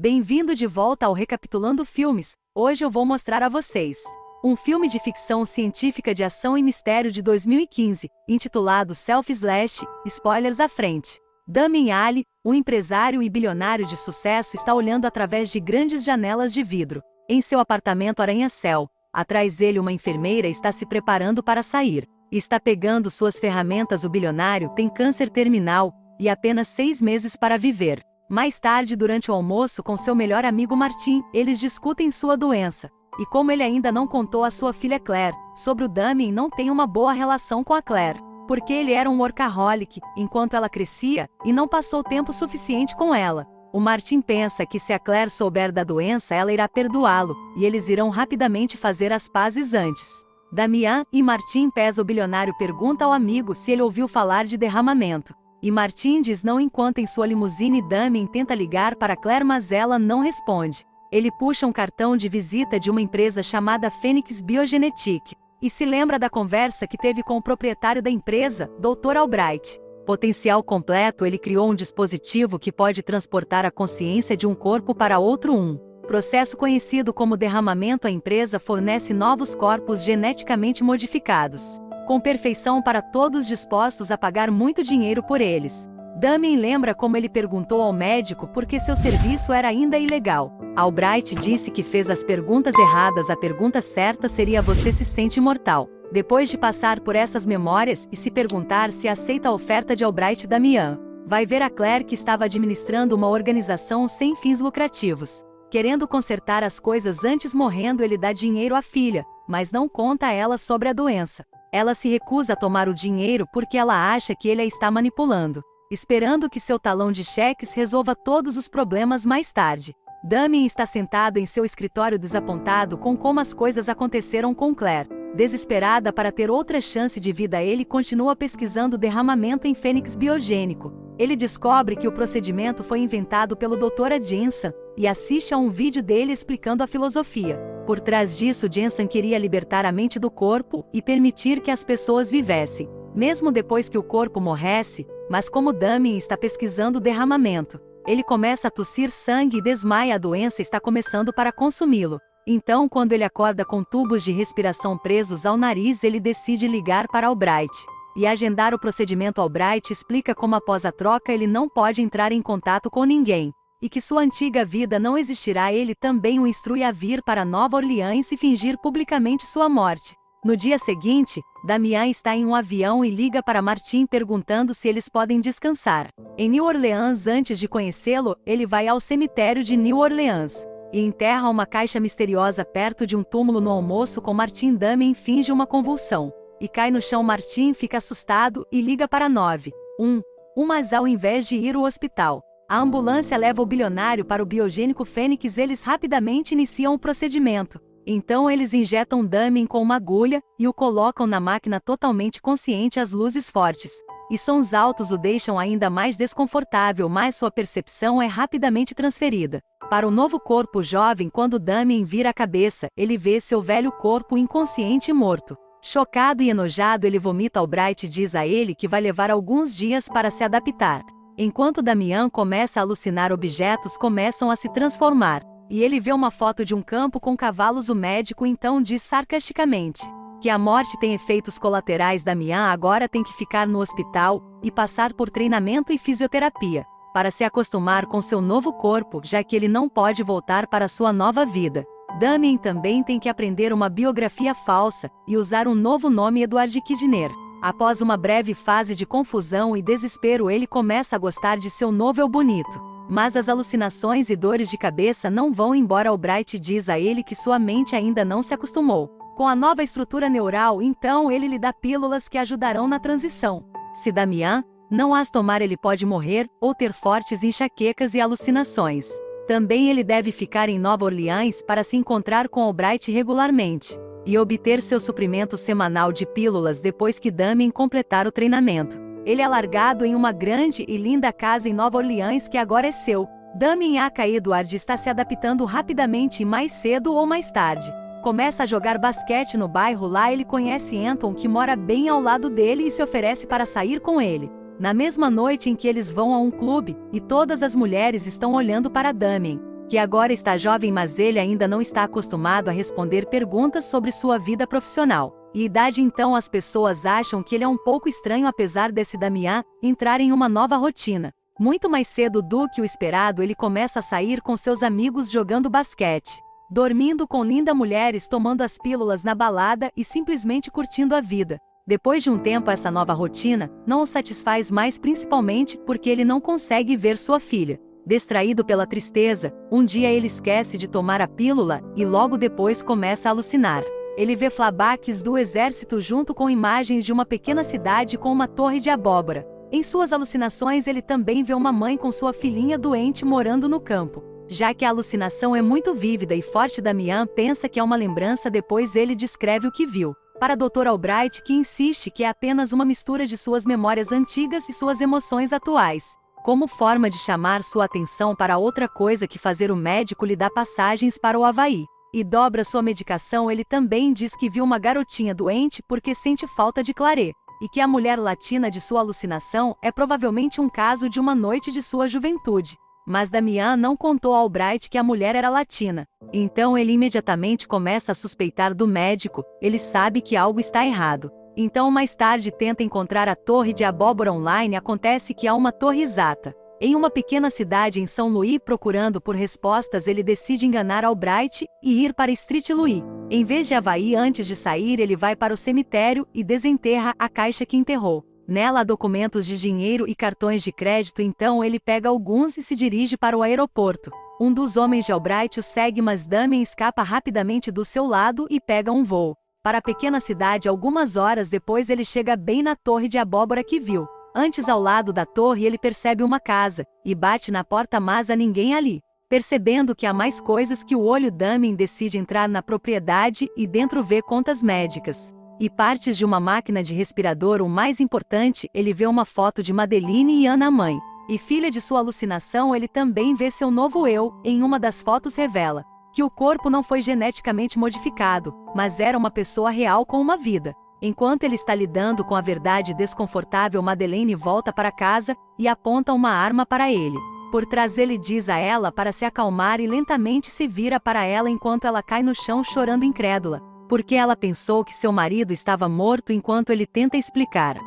Bem-vindo de volta ao Recapitulando Filmes. Hoje eu vou mostrar a vocês um filme de ficção científica de ação e mistério de 2015, intitulado Self/Slash, spoilers à frente. Damien Ali, um empresário e bilionário de sucesso, está olhando através de grandes janelas de vidro, em seu apartamento arranha-céu. Atrás dele, uma enfermeira está se preparando para sair. Está pegando suas ferramentas. O bilionário tem câncer terminal e apenas 6 meses para viver. Mais tarde, durante o almoço com seu melhor amigo Martin, eles discutem sua doença. E como ele ainda não contou à sua filha Claire sobre o Damien, não tem uma boa relação com a Claire, porque ele era um workaholic enquanto ela crescia e não passou tempo suficiente com ela. O Martin pensa que se a Claire souber da doença, ela irá perdoá-lo, e eles irão rapidamente fazer as pazes antes. Damien e Martin pesa. O bilionário pergunta ao amigo se ele ouviu falar de derramamento. E Martin diz não enquanto em sua limusine Damien tenta ligar para Claire, mas ela não responde. Ele puxa um cartão de visita de uma empresa chamada Phoenix Biogenetic e se lembra da conversa que teve com o proprietário da empresa, Dr. Albright. Potencial completo, ele criou um dispositivo que pode transportar a consciência de um corpo para outro. Processo conhecido como derramamento. A empresa fornece novos corpos geneticamente modificados, com perfeição para todos dispostos a pagar muito dinheiro por eles. Damien lembra como ele perguntou ao médico por que seu serviço era ainda ilegal. Albright disse que fez as perguntas erradas. A pergunta certa seria: você se sente imortal? Depois de passar por essas memórias e se perguntar se aceita a oferta de Albright, Damien vai ver a Claire, que estava administrando uma organização sem fins lucrativos, querendo consertar as coisas antes. Morrendo, ele dá dinheiro à filha, mas não conta a ela sobre a doença. Ela se recusa a tomar o dinheiro porque ela acha que ele a está manipulando, esperando que seu talão de cheques resolva todos os problemas mais tarde. Damien está sentado em seu escritório desapontado com como as coisas aconteceram com Claire. Desesperada para ter outra chance de vida, ele continua pesquisando derramamento em Fênix biogênico. Ele descobre que o procedimento foi inventado pelo Dr. Jensen e assiste a um vídeo dele explicando a filosofia. Por trás disso, Jensen queria libertar a mente do corpo e permitir que as pessoas vivessem, mesmo depois que o corpo morresse. Mas como Damien está pesquisando o derramamento, ele começa a tossir sangue e desmaia. A doença está começando para consumi-lo. Então, quando ele acorda com tubos de respiração presos ao nariz, ele decide ligar para Albright e agendar o procedimento. Albright explica como após a troca ele não pode entrar em contato com ninguém e que sua antiga vida não existirá. Ele também o instrui a vir para Nova Orleans e fingir publicamente sua morte. No dia seguinte, Damien está em um avião e liga para Martin perguntando se eles podem descansar em New Orleans. Antes de conhecê-lo, ele vai ao cemitério de New Orleans e enterra uma caixa misteriosa perto de um túmulo. No almoço com Martin, Damien finge uma convulsão e cai no chão. Martin fica assustado e liga para 911, mas ao invés de ir ao hospital, a ambulância leva o bilionário para o biogênico Fênix. Eles rapidamente iniciam o procedimento. Então eles injetam Damien com uma agulha e o colocam na máquina totalmente consciente. As luzes fortes e sons altos o deixam ainda mais desconfortável, mas sua percepção é rapidamente transferida para o novo corpo jovem. Quando Damien vira a cabeça, ele vê seu velho corpo inconsciente e morto. Chocado e enojado, ele vomita. Albright diz a ele que vai levar alguns dias para se adaptar. Enquanto Damien começa a alucinar, objetos começam a se transformar e ele vê uma foto de um campo com cavalos. O médico então diz sarcasticamente que a morte tem efeitos colaterais. Damien agora tem que ficar no hospital e passar por treinamento e fisioterapia para se acostumar com seu novo corpo, já que ele não pode voltar para sua nova vida. Damien também tem que aprender uma biografia falsa e usar um novo nome, Edward Kidner. Após uma breve fase de confusão e desespero, ele começa a gostar de seu novo eu bonito. Mas as alucinações e dores de cabeça não vão embora. Albright diz a ele que sua mente ainda não se acostumou com a nova estrutura neural, então ele lhe dá pílulas que ajudarão na transição. Se Damien não as tomar, ele pode morrer ou ter fortes enxaquecas e alucinações. Também ele deve ficar em Nova Orleans para se encontrar com Albright regularmente e obter seu suprimento semanal de pílulas. Depois que Damien completar o treinamento, ele é largado em uma grande e linda casa em Nova Orleans que agora é seu. Damien aka Edward está se adaptando rapidamente e mais cedo ou mais tarde começa a jogar basquete no bairro. Lá ele conhece Anton, que mora bem ao lado dele, e se oferece para sair com ele. Na mesma noite em que eles vão a um clube, e todas as mulheres estão olhando para Damien, que agora está jovem, mas ele ainda não está acostumado a responder perguntas sobre sua vida profissional e idade. Então as pessoas acham que ele é um pouco estranho, apesar desse Damian entrar em uma nova rotina. Muito mais cedo do que o esperado, ele começa a sair com seus amigos jogando basquete, dormindo com lindas mulheres, tomando as pílulas na balada e simplesmente curtindo a vida. Depois de um tempo, essa nova rotina não o satisfaz mais, principalmente porque ele não consegue ver sua filha. Distraído pela tristeza, um dia ele esquece de tomar a pílula e logo depois começa a alucinar. Ele vê flashbacks do exército junto com imagens de uma pequena cidade com uma torre de abóbora. Em suas alucinações, ele também vê uma mãe com sua filhinha doente morando no campo. Já que a alucinação é muito vívida e forte, Damian pensa que é uma lembrança. Depois ele descreve o que viu para Dr. Albright, que insiste que é apenas uma mistura de suas memórias antigas e suas emoções atuais, como forma de chamar sua atenção para outra coisa que fazer. O médico lhe dá passagens para o Havaí e dobra sua medicação. Ele também diz que viu uma garotinha doente porque sente falta de clarê, e que a mulher latina de sua alucinação é provavelmente um caso de uma noite de sua juventude. Mas Damian não contou a Albright que a mulher era latina. Então ele imediatamente começa a suspeitar do médico. Ele sabe que algo está errado. Então mais tarde tenta encontrar a torre de abóbora online. Acontece que há uma torre exata em uma pequena cidade em São Louis. Procurando por respostas, ele decide enganar Albright e ir para Street Louis. Em vez de Havaí, antes de sair, ele vai para o cemitério e desenterra a caixa que enterrou. Nela há documentos de dinheiro e cartões de crédito. Então ele pega alguns e se dirige para o aeroporto. Um dos homens de Albright o segue, mas Damian escapa rapidamente do seu lado e pega um voo para a pequena cidade. Algumas horas depois ele chega bem na torre de abóbora que viu. Antes, ao lado da torre, ele percebe uma casa e bate na porta, mas há ninguém ali. Percebendo que há mais coisas que o olho, Damian decide entrar na propriedade e dentro vê contas médicas e partes de uma máquina de respirador. O mais importante, ele vê uma foto de Madeline e Ana, mãe e filha de sua alucinação. Ele também vê seu novo eu. Em uma das fotos revela que o corpo não foi geneticamente modificado, mas era uma pessoa real com uma vida. Enquanto ele está lidando com a verdade desconfortável, Madeleine volta para casa e aponta uma arma para ele. Por trás, ele diz a ela para se acalmar e lentamente se vira para ela enquanto ela cai no chão chorando incrédula, porque ela pensou que seu marido estava morto. Enquanto ele tenta explicar,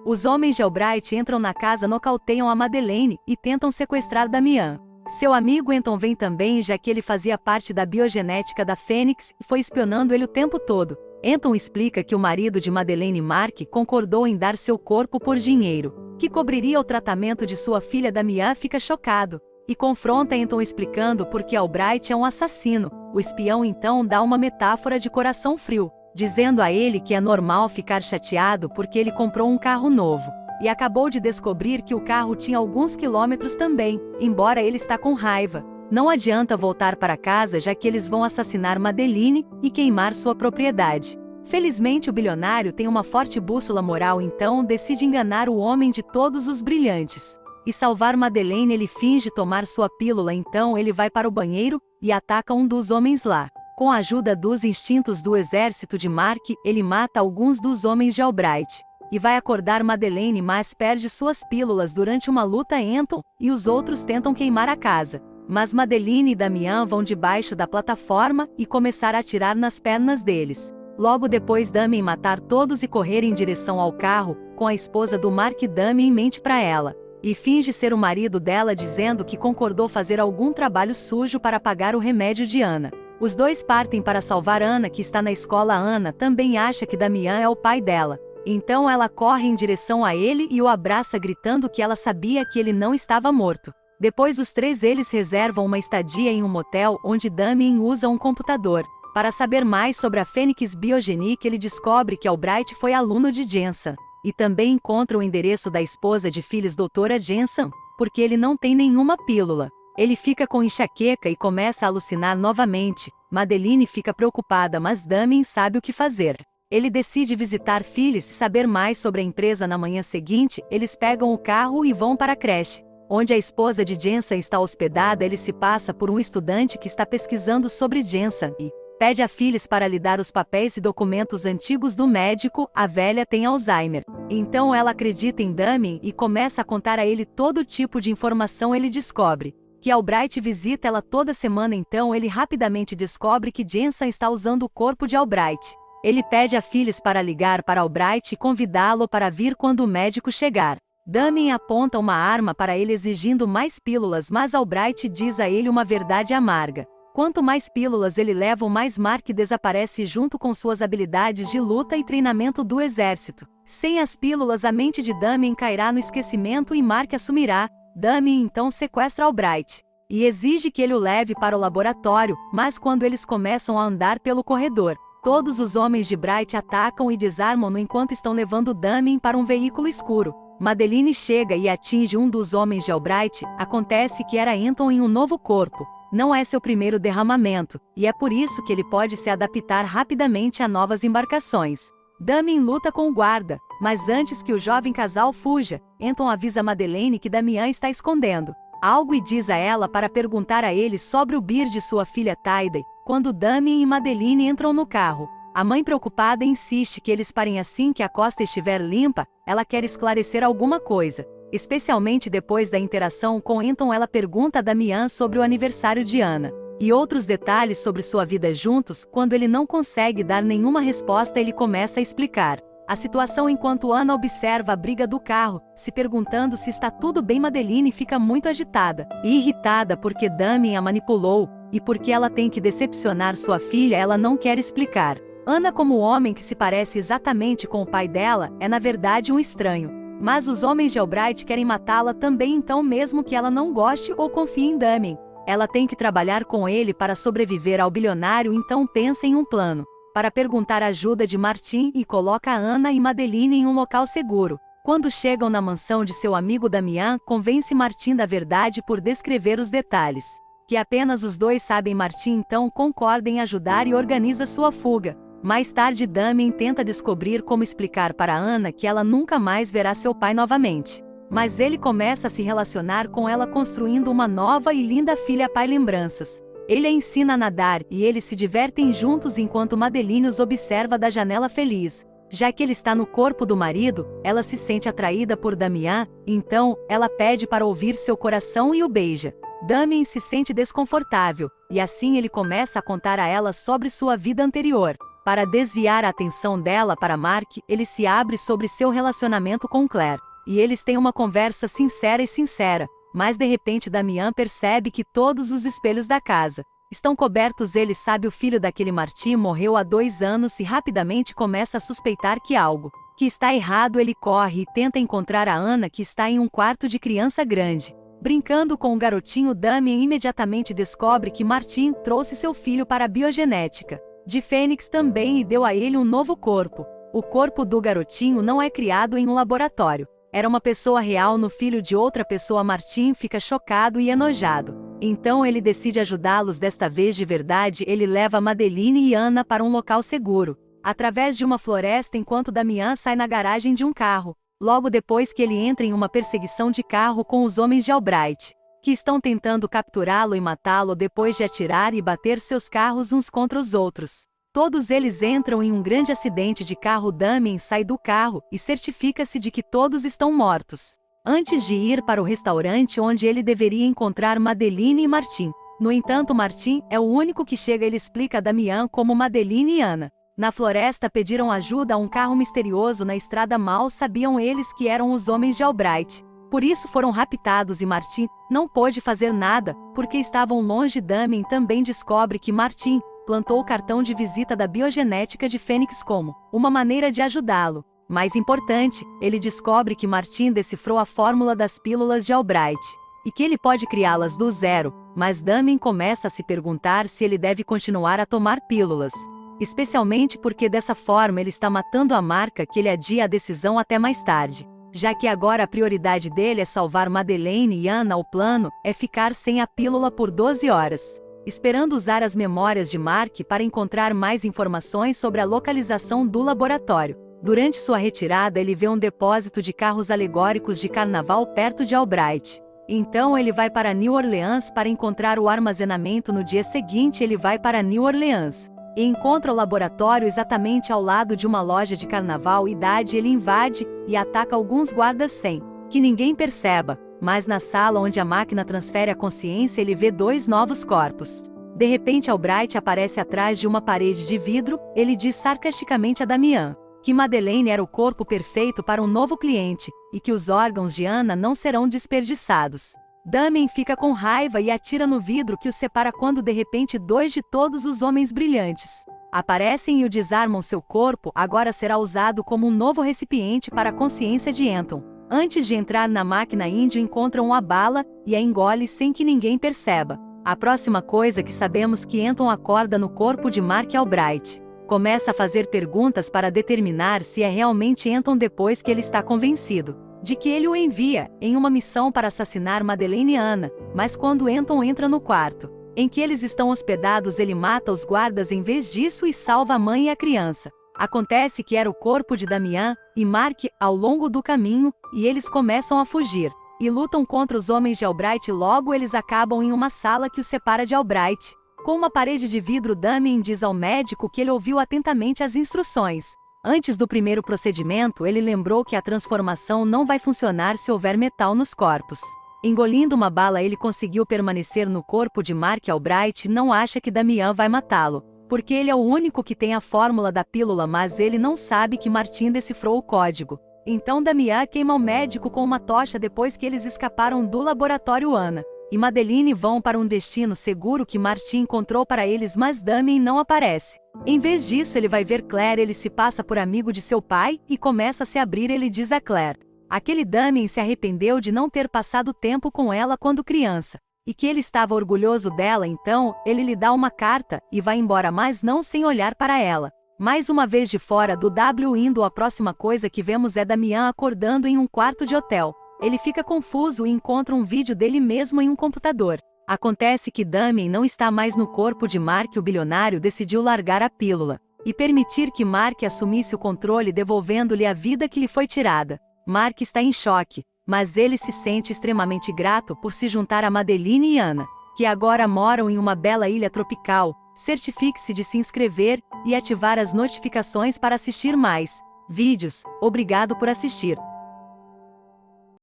os homens de Albright entram na casa, nocauteiam a Madeleine e tentam sequestrar Damian. Seu amigo Anton vem também, já que ele fazia parte da biogenética da Fênix e foi espionando ele o tempo todo. Anton explica que o marido de Madeleine, Mark, concordou em dar seu corpo por dinheiro que cobriria o tratamento de sua filha. Damian fica chocado e confronta Anton, explicando por que Albright é um assassino. O espião então dá uma metáfora de coração frio, dizendo a ele que é normal ficar chateado porque ele comprou um carro novo e acabou de descobrir que o carro tinha alguns quilômetros também. Embora ele está com raiva, não adianta voltar para casa, já que eles vão assassinar Madeleine e queimar sua propriedade. Felizmente, o bilionário tem uma forte bússola moral, então decide enganar o homem de todos os brilhantes e salvar Madeleine. Ele finge tomar sua pílula, então ele vai para o banheiro e ataca um dos homens lá. Com a ajuda dos instintos do exército de Mark, ele mata alguns dos homens de Albright e vai acordar Madeleine, mas perde suas pílulas durante uma luta. Anton e os outros tentam queimar a casa, mas Madeleine e Damian vão debaixo da plataforma e começar a atirar nas pernas deles. Logo depois, Damian matar todos e correr em direção ao carro, com a esposa do Mark. Damian mente para ela e finge ser o marido dela, dizendo que concordou fazer algum trabalho sujo para pagar o remédio de Ana. Os dois partem para salvar Ana, que está na escola. Ana também acha que Damian é o pai dela. Então ela corre em direção a ele e o abraça, gritando que ela sabia que ele não estava morto. Depois, os três eles reservam uma estadia em um motel, onde Damian usa um computador para saber mais sobre a Fênix Biogenic. Ele descobre que Albright foi aluno de Jensen e também encontra o endereço da esposa de Phyllis, doutora Jensen, porque ele não tem nenhuma pílula. Ele fica com enxaqueca e começa a alucinar novamente. Madeleine fica preocupada, mas Damian sabe o que fazer. Ele decide visitar Phyllis e saber mais sobre a empresa. Na manhã seguinte, eles pegam o carro e vão para a creche, onde a esposa de Jensen está hospedada. Ele se passa por um estudante que está pesquisando sobre Jensen e pede a Phyllis para lhe dar os papéis e documentos antigos do médico. A velha tem Alzheimer, então ela acredita em Damian e começa a contar a ele todo tipo de informação. Ele descobre que Albright visita ela toda semana. Então ele rapidamente descobre que Jensen está usando o corpo de Albright. Ele pede a Phyllis para ligar para Albright e convidá-lo para vir quando o médico chegar. Damien aponta uma arma para ele exigindo mais pílulas, mas Albright diz a ele uma verdade amarga. Quanto mais pílulas ele leva, mais Mark desaparece junto com suas habilidades de luta e treinamento do exército. Sem as pílulas, a mente de Damien cairá no esquecimento e Mark assumirá. Damien então sequestra Albright e exige que ele o leve para o laboratório, mas quando eles começam a andar pelo corredor, todos os homens de Bright atacam e desarmam-no enquanto estão levando Damien para um veículo escuro. Madeline chega e atinge um dos homens de Albright. Acontece que era Anton em um novo corpo. Não é seu primeiro derramamento, e é por isso que ele pode se adaptar rapidamente a novas embarcações. Damien luta com o guarda, mas antes que o jovem casal fuja, Anton avisa Madeleine que Damian está escondendo algo e diz a ela para perguntar a ele sobre o bir de sua filha Taide. Quando Damien e Madeline entram no carro, a mãe preocupada insiste que eles parem assim que a costa estiver limpa. Ela quer esclarecer alguma coisa. Especialmente depois da interação com Anton, ela pergunta a Damian sobre o aniversário de Anna e outros detalhes sobre sua vida juntos. Quando ele não consegue dar nenhuma resposta, ele começa a explicar a situação enquanto Anna observa a briga do carro, se perguntando se está tudo bem. Madeline fica muito agitada e irritada porque Damien a manipulou e porque ela tem que decepcionar sua filha. Ela não quer explicar. Anna, como o homem que se parece exatamente com o pai dela, é na verdade um estranho. Mas os homens de Albright querem matá-la também, então mesmo que ela não goste ou confie em Damien, ela tem que trabalhar com ele para sobreviver ao bilionário. Então pensa em um plano para perguntar a ajuda de Martin e coloca Anna e Madeline em um local seguro. Quando chegam na mansão de seu amigo Damian, convence Martin da verdade por descrever os detalhes que apenas os dois sabem. Martin então concorda em ajudar e organiza sua fuga. Mais tarde, Damien tenta descobrir como explicar para Anna que ela nunca mais verá seu pai novamente. Mas ele começa a se relacionar com ela, construindo uma nova e linda filha. Pai lembranças. Ele a ensina a nadar e eles se divertem juntos enquanto Madeline os observa da janela feliz. Já que ele está no corpo do marido, ela se sente atraída por Damian, então ela pede para ouvir seu coração e o beija. Damien se sente desconfortável, e assim ele começa a contar a ela sobre sua vida anterior. Para desviar a atenção dela para Mark, ele se abre sobre seu relacionamento com Claire. E eles têm uma conversa sincera, mas de repente Damian percebe que todos os espelhos da casa estão cobertos. Ele sabe o filho daquele Martin morreu há 2 anos e rapidamente começa a suspeitar que algo que está errado. Ele corre e tenta encontrar a Anna, que está em um quarto de criança grande, brincando com o garotinho. Damien imediatamente descobre que Martin trouxe seu filho para a biogenética de Fênix também e deu a ele um novo corpo. O corpo do garotinho não é criado em um laboratório. Era uma pessoa real no filho de outra pessoa. Martin fica chocado e enojado. Então ele decide ajudá-los desta vez de verdade. Ele leva Madeline e Anna para um local seguro, através de uma floresta, enquanto Damian sai na garagem de um carro. Logo depois que ele entra em uma perseguição de carro com os homens de Albright, que estão tentando capturá-lo e matá-lo depois de atirar e bater seus carros uns contra os outros. Todos eles entram em um grande acidente de carro. Damien sai do carro e certifica-se de que todos estão mortos, antes de ir para o restaurante onde ele deveria encontrar Madeline e Martin. No entanto, Martin é o único que chega. Ele explica a Damian como Madeline e Anna, na floresta, pediram ajuda a um carro misterioso na estrada. Mal sabiam eles que eram os homens de Albright. Por isso foram raptados e Martin não pôde fazer nada, porque estavam longe. Damien também descobre que Martin plantou o cartão de visita da biogenética de Fênix como uma maneira de ajudá-lo. Mais importante, ele descobre que Martin decifrou a fórmula das pílulas de Albright e que ele pode criá-las do zero, mas Damien começa a se perguntar se ele deve continuar a tomar pílulas, especialmente porque dessa forma ele está matando a marca. Que ele adia a decisão até mais tarde, já que agora a prioridade dele é salvar Madeleine e Anna. O plano é ficar sem a pílula por 12 horas, esperando usar as memórias de Mark para encontrar mais informações sobre a localização do laboratório. Durante sua retirada, ele vê um depósito de carros alegóricos de carnaval perto de Albright. Então ele vai para New Orleans para encontrar o armazenamento. No dia seguinte ele vai para New Orleans e encontra o laboratório exatamente ao lado de uma loja de carnaval. Ele invade e ataca alguns guardas sem que ninguém perceba. mas na sala onde a máquina transfere a consciência ele vê dois novos corpos. De repente Albright aparece atrás de uma parede de vidro, ele diz sarcasticamente a Damian que Madeleine era o corpo perfeito para um novo cliente, e que os órgãos de Anna não serão desperdiçados. Damien fica com raiva e atira no vidro que os separa quando de repente dois de todos os homens brilhantes aparecem e o desarmam. Seu corpo agora será usado como um novo recipiente para a consciência de Anton. Antes de entrar na máquina, Índio encontra uma bala e a engole sem que ninguém perceba. A próxima coisa que sabemos que Anton acorda no corpo de Mark Albright. Começa a fazer perguntas para determinar se é realmente Anton depois que ele está convencido de que ele o envia em uma missão para assassinar Madeleine e Anna, mas quando Anton entra no quarto em que eles estão hospedados, ele mata os guardas em vez disso e salva a mãe e a criança. Acontece que era o corpo de Damian e Mark ao longo do caminho, e eles começam a fugir e lutam contra os homens de Albright. Logo eles acabam em uma sala que os separa de Albright. Com uma parede de vidro, Damien diz ao médico que ele ouviu atentamente as instruções. Antes do primeiro procedimento, ele lembrou que a transformação não vai funcionar se houver metal nos corpos. Engolindo uma bala, ele conseguiu permanecer no corpo de Mark Albright e não acha que Damian vai matá-lo, porque ele é o único que tem a fórmula da pílula, mas ele não sabe que Martin decifrou o código. Então Damian queima o médico com uma tocha depois que eles escaparam do laboratório. Anna e Madeleine vão para um destino seguro que Martin encontrou para eles, mas Damien não aparece. Em vez disso, ele vai ver Claire. Ele se passa por amigo de seu pai e começa a se abrir. Ele diz a Claire aquele Damien se arrependeu de não ter passado tempo com ela quando criança, e que ele estava orgulhoso dela. Então, ele lhe dá uma carta e vai embora, mas não sem olhar para ela. Mais uma vez de fora do W indo, a próxima coisa que vemos é Damian acordando em um quarto de hotel. Ele fica confuso e encontra um vídeo dele mesmo em um computador. Acontece que Damien não está mais no corpo de Mark. O bilionário decidiu largar a pílula e permitir que Mark assumisse o controle, devolvendo-lhe a vida que lhe foi tirada. Mark está em choque, mas ele se sente extremamente grato por se juntar a Madeleine e Anna, que agora moram em uma bela ilha tropical. Certifique-se de se inscrever e ativar as notificações para assistir mais vídeos. Obrigado por assistir.